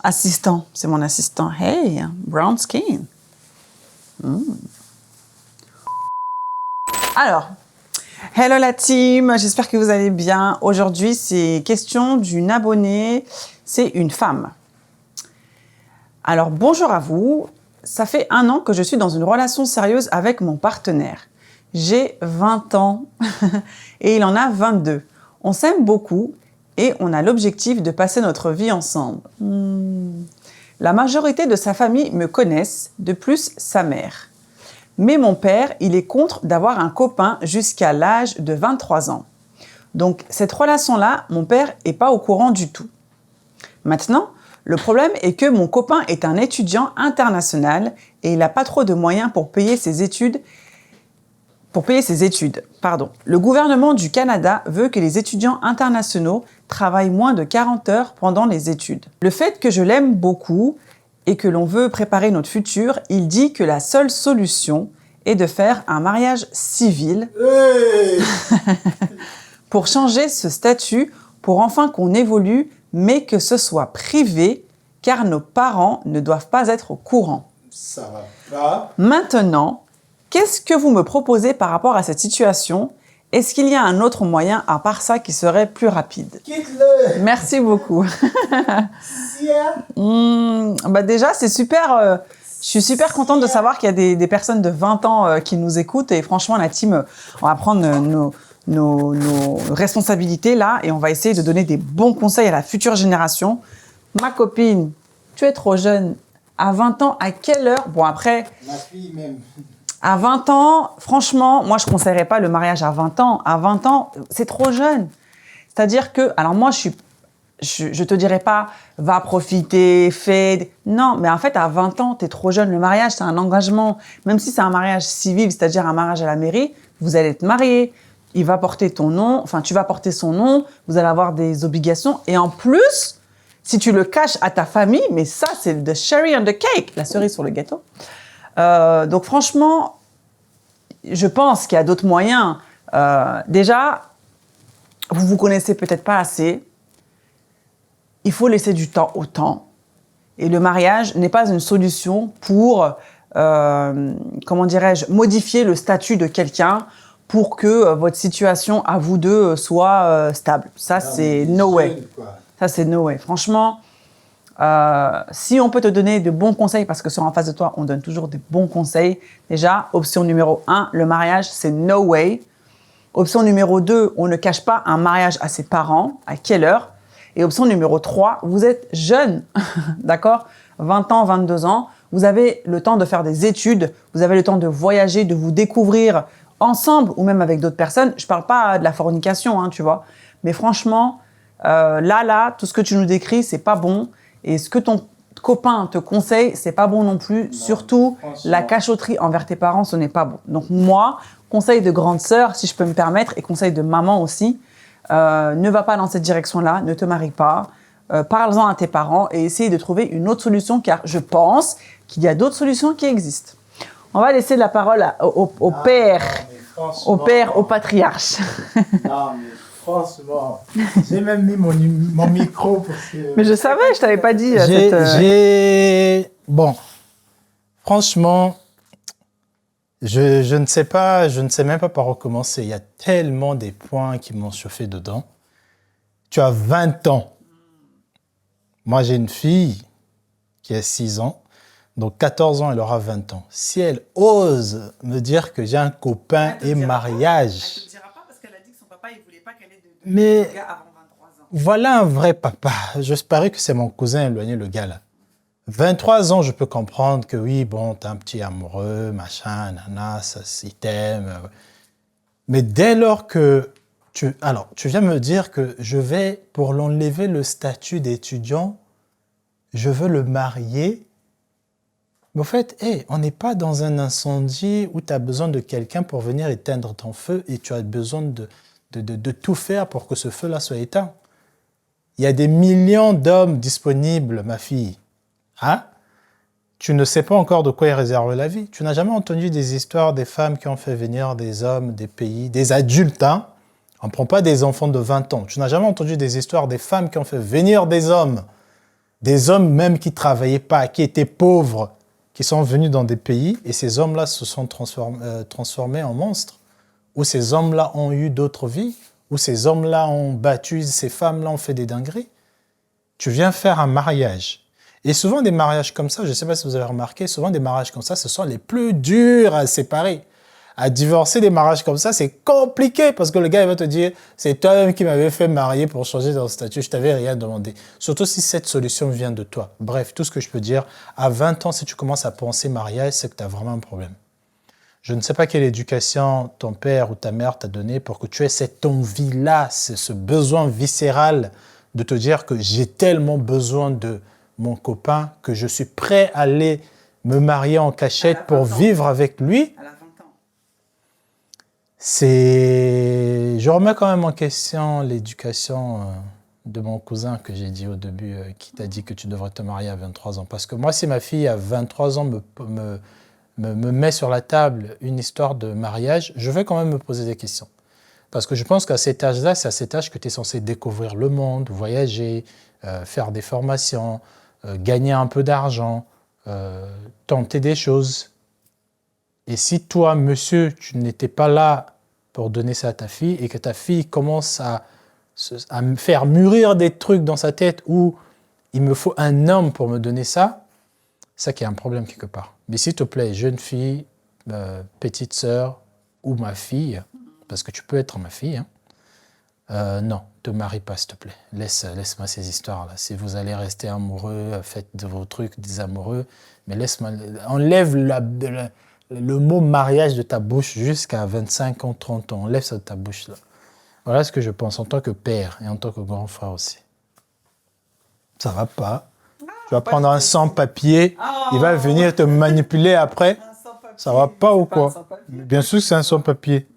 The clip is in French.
Assistant, c'est mon assistant. Hey, brown skin. Alors, hello la team, j'espère que vous allez bien. Aujourd'hui, c'est question d'une abonnée, c'est une femme. Alors, bonjour à vous. Ça fait 1 an que je suis dans une relation sérieuse avec mon partenaire. J'ai 20 ans et il en a 22. On s'aime beaucoup et on a l'objectif de passer notre vie ensemble. La majorité de sa famille me connaissent, de plus sa mère. Mais mon père, il est contre d'avoir un copain jusqu'à l'âge de 23 ans. Donc, cette relation-là, mon père n'est pas au courant du tout. Maintenant, le problème est que mon copain est un étudiant international et il n'a pas trop de moyens pour payer ses études. Le gouvernement du Canada veut que les étudiants internationaux travaillent moins de 40 heures pendant les études. Le fait que je l'aime beaucoup et que l'on veut préparer notre futur, il dit que la seule solution est de faire un mariage civil pour changer ce statut, pour enfin qu'on évolue, mais que ce soit privé, car nos parents ne doivent pas être au courant. Ça va pas. Maintenant, qu'est-ce que vous me proposez par rapport à cette situation? Est-ce qu'il y a un autre moyen à part ça qui serait plus rapide? Quitte-le. Merci beaucoup. Déjà, c'est super. Je suis super contente de savoir qu'il y a des personnes de 20 ans qui nous écoutent. Et franchement, la team, on va prendre nos responsabilités là et on va essayer de donner des bons conseils à la future génération. Ma copine, tu es trop jeune. À 20 ans, à quelle heure? Bon, après... Ma fille même. À 20 ans, franchement, moi, je ne conseillerais pas le mariage à 20 ans. À 20 ans, c'est trop jeune. C'est-à-dire que, alors moi, je te dirais pas, va profiter, fais... Non, mais en fait, à 20 ans, tu es trop jeune. Le mariage, c'est un engagement. Même si c'est un mariage civil, c'est-à-dire un mariage à la mairie, vous allez être mariés. Il va porter ton nom, enfin, tu vas porter son nom, vous allez avoir des obligations. Et en plus, si tu le caches à ta famille, mais ça, c'est the cherry on the cake, la cerise sur le gâteau. Donc franchement, je pense qu'il y a d'autres moyens. Déjà, vous vous connaissez peut-être pas assez. Il faut laisser du temps au temps. Et le mariage n'est pas une solution pour, comment dirais-je, modifier le statut de quelqu'un pour que votre situation à vous deux soit stable. Ça, c'est no way. Ça, c'est no way. Franchement... si on peut te donner de bons conseils, parce que sur En face de toi, on donne toujours des bons conseils. Déjà, option numéro 1, le mariage, c'est no way. Option numéro 2, on ne cache pas un mariage à ses parents. À quelle heure? Et option numéro 3, vous êtes jeune, d'accord? 20 ans, 22 ans. Vous avez le temps de faire des études. Vous avez le temps de voyager, de vous découvrir ensemble ou même avec d'autres personnes. Je ne parle pas de la fornication, hein, tu vois. Mais franchement, tout ce que tu nous décris, c'est pas bon. Et ce que ton copain te conseille, c'est pas bon non plus. Non, surtout, la cachotterie envers tes parents, ce n'est pas bon. Donc moi, conseil de grande sœur, si je peux me permettre, et conseil de maman aussi, ne va pas dans cette direction-là, ne te marie pas, parle-en à tes parents et essaye de trouver une autre solution, car je pense qu'il y a d'autres solutions qui existent. On va laisser la parole au père, au patriarche. Non, mais franchement, j'ai même mis mon micro parce que... Mais je savais, je t'avais pas dit. Bon, franchement, je ne sais pas, je ne sais même pas par où commencer. Il y a tellement des points qui m'ont chauffé dedans. Tu as 20 ans. Moi, j'ai une fille qui a 6 ans. Donc, 14 ans, elle aura 20 ans. Si elle ose me dire que j'ai un copain et mariage... Elle te dira pas parce qu'elle a dit que son papa, il voulait pas qu'elle ait de gars avant 23 ans. Voilà un vrai papa. J'espérais que c'est mon cousin éloigné, le gars là. 23 ans, je peux comprendre que oui, bon, t'es un petit amoureux, machin, nana, ça s'y t'aime. Mais dès lors que tu viens me dire que je vais, pour l'enlever le statut d'étudiant, je veux le marier. Mais au fait, on n'est pas dans un incendie où tu as besoin de quelqu'un pour venir éteindre ton feu et tu as besoin de tout faire pour que ce feu-là soit éteint. Il y a des millions d'hommes disponibles, ma fille. Hein? Tu ne sais pas encore de quoi est réservée la vie. Tu n'as jamais entendu des histoires des femmes qui ont fait venir des hommes, des pays, des adultes. Hein? On ne prend pas des enfants de 20 ans. Tu n'as jamais entendu des histoires des femmes qui ont fait venir des hommes Des hommes même qui ne travaillaient pas, qui étaient pauvres, qui sont venus dans des pays et ces hommes-là se sont transformés en monstres. Ou ces hommes-là ont eu d'autres vies, ou ces hommes-là ont battu, ces femmes-là ont fait des dingueries. Tu viens faire un mariage. Et souvent des mariages comme ça, je ne sais pas si vous avez remarqué, souvent des mariages comme ça, ce sont les plus durs à séparer. À divorcer, des mariages comme ça, c'est compliqué parce que le gars il va te dire « c'est toi-même qui m'avais fait marier pour changer ton statut, je t'avais rien demandé ». Surtout si cette solution vient de toi. Bref, tout ce que je peux dire, à 20 ans, si tu commences à penser mariage, c'est que tu as vraiment un problème. Je ne sais pas quelle éducation ton père ou ta mère t'a donnée pour que tu aies cette envie-là, ce besoin viscéral de te dire que j'ai tellement besoin de mon copain que je suis prêt à aller me marier en cachette pour vivre avec lui. Je remets quand même en question l'éducation de mon cousin que j'ai dit au début, qui t'a dit que tu devrais te marier à 23 ans. Parce que moi, si ma fille à 23 ans me met sur la table une histoire de mariage, je vais quand même me poser des questions. Parce que je pense qu'à cet âge-là, c'est à cet âge que tu es censé découvrir le monde, voyager, faire des formations, gagner un peu d'argent, tenter des choses. Et si toi, monsieur, tu n'étais pas là pour donner ça à ta fille et que ta fille commence à me faire mûrir des trucs dans sa tête où il me faut un homme pour me donner ça, c'est qu'il y a un problème quelque part. Mais s'il te plaît, jeune fille, petite sœur ou ma fille, parce que tu peux être ma fille, hein, non, te marie pas, s'il te plaît. Laisse-moi ces histoires-là. Si vous allez rester amoureux, faites de vos trucs des amoureux, mais laisse-moi, enlève le mot mariage de ta bouche jusqu'à 25 ans, 30 ans. Enlève ça de ta bouche, là. Voilà ce que je pense en tant que père et en tant que grand frère aussi. Ça va pas. Tu vas prendre un sans-papier, il va venir te manipuler après. Ça va pas ou quoi? Bien sûr que c'est un sans-papier.